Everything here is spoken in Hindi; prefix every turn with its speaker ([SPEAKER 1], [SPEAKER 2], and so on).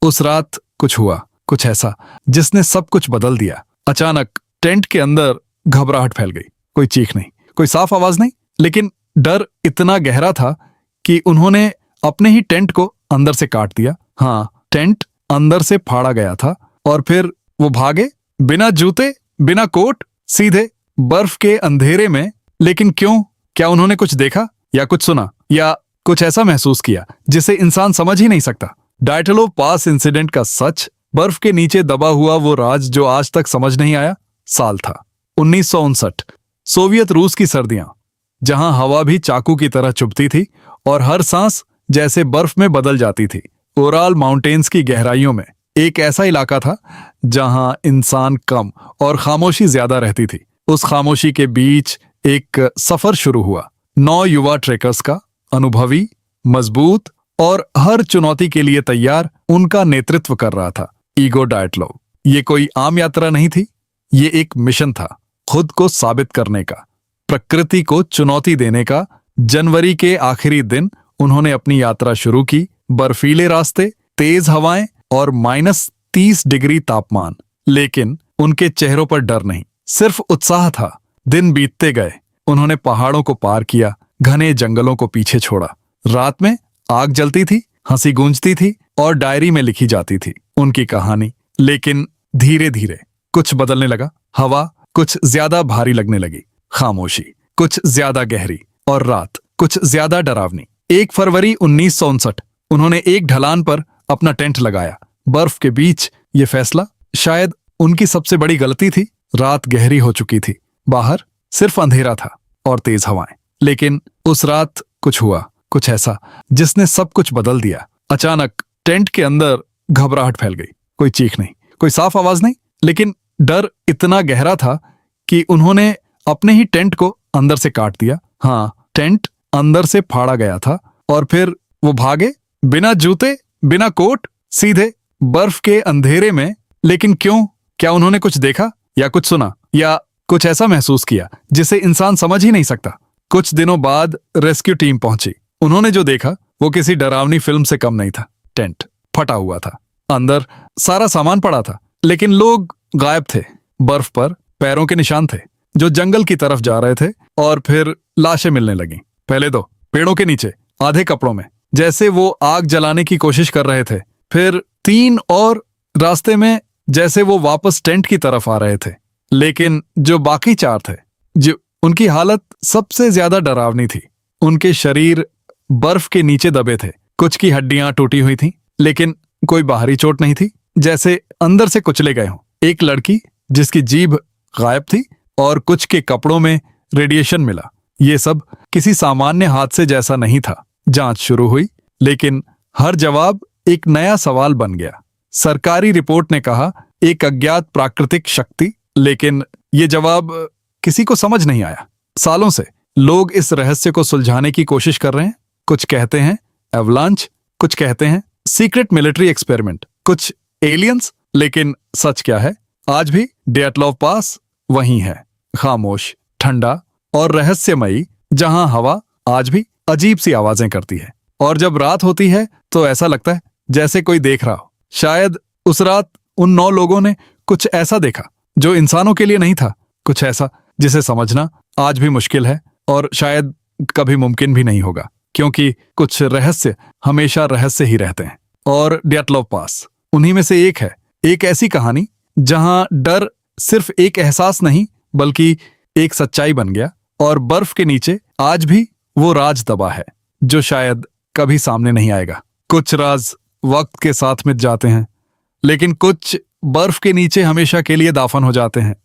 [SPEAKER 1] उस रात कुछ हुआ, कुछ ऐसा जिसने सब कुछ बदल दिया। अचानक टेंट के अंदर घबराहट फैल गई। कोई चीख नहीं, कोई साफ आवाज नहीं, लेकिन डर इतना गहरा था कि उन्होंने अपने ही टेंट को अंदर से काट दिया। हाँ, टेंट अंदर से फाड़ा गया था। और फिर वो भागे, बिना जूते, बिना कोट, सीधे बर्फ के अंधेरे में। लेकिन क्यों? क्या उन्होंने कुछ देखा या कुछ सुना या कुछ ऐसा महसूस किया जिसे इंसान समझ ही नहीं सकता? डायटलोव पास इंसिडेंट का सच, बर्फ के नीचे दबा हुआ वो राज जो आज तक समझ नहीं आया। साल था 1959। सोवियत रूस की सर्दियां, जहां हवा भी चाकू की तरह चुभती थी और हर सांस जैसे बर्फ में बदल जाती थी। उराल माउंटेन्स की गहराइयों में एक ऐसा इलाका था जहां इंसान कम और खामोशी ज्यादा रहती थी। उस खामोशी के बीच एक सफर शुरू हुआ। 9 युवा ट्रेकर्स का, अनुभवी, मजबूत और हर चुनौती के लिए तैयार। उनका नेतृत्व कर रहा था ईगोर डायटलोव। ये कोई आम यात्रा नहीं थी, ये एक मिशन था, खुद को साबित करने का, प्रकृति को चुनौती देने का। जनवरी के आखिरी दिन उन्होंने अपनी यात्रा शुरू की। बर्फीले रास्ते, तेज हवाएं और -30 डिग्री तापमान, लेकिन उनके चेहरों पर डर नहीं, सिर्फ उत्साह था। दिन बीतते गए, उन्होंने पहाड़ों को पार किया, घने जंगलों को पीछे छोड़ा। रात में आग जलती थी, हंसी गूंजती थी और डायरी में लिखी जाती थी उनकी कहानी। लेकिन धीरे धीरे कुछ बदलने लगा। हवा कुछ ज्यादा भारी लगने लगी, खामोशी कुछ ज्यादा गहरी और रात कुछ ज्यादा डरावनी। 1 फरवरी 1959 उन्होंने एक ढलान पर अपना टेंट लगाया। बर्फ के बीच ये फैसला शायद उनकी सबसे बड़ी गलती थी। रात गहरी हो चुकी थी, बाहर सिर्फ अंधेरा था और तेज हवाएं। लेकिन उस रात कुछ हुआ, कुछ ऐसा जिसने सब कुछ बदल दिया। अचानक टेंट के अंदर घबराहट फैल गई। कोई चीख नहीं, कोई साफ आवाज नहीं, लेकिन डर इतना गहरा था कि उन्होंने अपने ही टेंट को अंदर से काट दिया। हाँ, टेंट अंदर से फाड़ा गया था। और फिर वो भागे, बिना जूते, बिना कोट, सीधे बर्फ के अंधेरे में। लेकिन क्यों? क्या उन्होंने कुछ देखा या कुछ सुना या कुछ ऐसा महसूस किया जिसे इंसान समझ ही नहीं सकता? कुछ दिनों बाद रेस्क्यू टीम पहुंची। उन्होंने जो देखा वो किसी डरावनी फिल्म से कम नहीं था। टेंट फटा हुआ था, अंदर सारा सामान पड़ा था, लेकिन लोग गायब थे। बर्फ पर पैरों के निशान थे जो जंगल की तरफ जा रहे थे। और फिर लाशें मिलने लगीं। पहले 2 पेड़ों के नीचे, आधे कपड़ों में, जैसे वो आग जलाने की कोशिश कर रहे थे। फिर 3 और रास्ते में, जैसे वो वापस टेंट की तरफ आ रहे थे। लेकिन जो बाकी 4 थे, जो उनकी हालत सबसे ज्यादा डरावनी थी। उनके शरीर बर्फ के नीचे दबे थे। कुछ की हड्डियां टूटी हुई थीं, लेकिन कोई बाहरी चोट नहीं थी, जैसे अंदर से कुचले गए हों। एक लड़की जिसकी जीभ गायब थी और कुछ के कपड़ों में रेडिएशन मिला। ये सब किसी सामान्य हादसे जैसा नहीं था। जांच शुरू हुई, लेकिन हर जवाब एक नया सवाल बन गया। सरकारी रिपोर्ट ने कहा एक अज्ञात प्राकृतिक शक्ति, लेकिन ये जवाब किसी को समझ नहीं आया। सालों से लोग इस रहस्य को सुलझाने की कोशिश कर रहे हैं। कुछ कहते हैं एवलांच, कुछ कहते हैं सीक्रेट मिलिट्री एक्सपेरिमेंट, कुछ एलियंस। लेकिन सच क्या है? आज भी डायटलोव पास वहीं है, खामोश, ठंडा और रहस्यमयी, जहां हवा आज भी अजीब सी आवाजें करती है। और जब रात होती है तो ऐसा लगता है जैसे कोई देख रहा हो। शायद उस रात उन 9 लोगों ने कुछ ऐसा देखा जो इंसानों के लिए नहीं था, कुछ ऐसा जिसे समझना आज भी मुश्किल है और शायद कभी मुमकिन भी नहीं होगा, क्योंकि कुछ रहस्य हमेशा रहस्य ही रहते हैं। और डायटलोव पास उन्हीं में से एक है। एक ऐसी कहानी जहां डर सिर्फ एक एहसास नहीं बल्कि एक सच्चाई बन गया। और बर्फ के नीचे आज भी वो राज दबा है जो शायद कभी सामने नहीं आएगा। कुछ राज वक्त के साथ मिट जाते हैं, लेकिन कुछ बर्फ के नीचे हमेशा के लिए दाफन हो जाते हैं।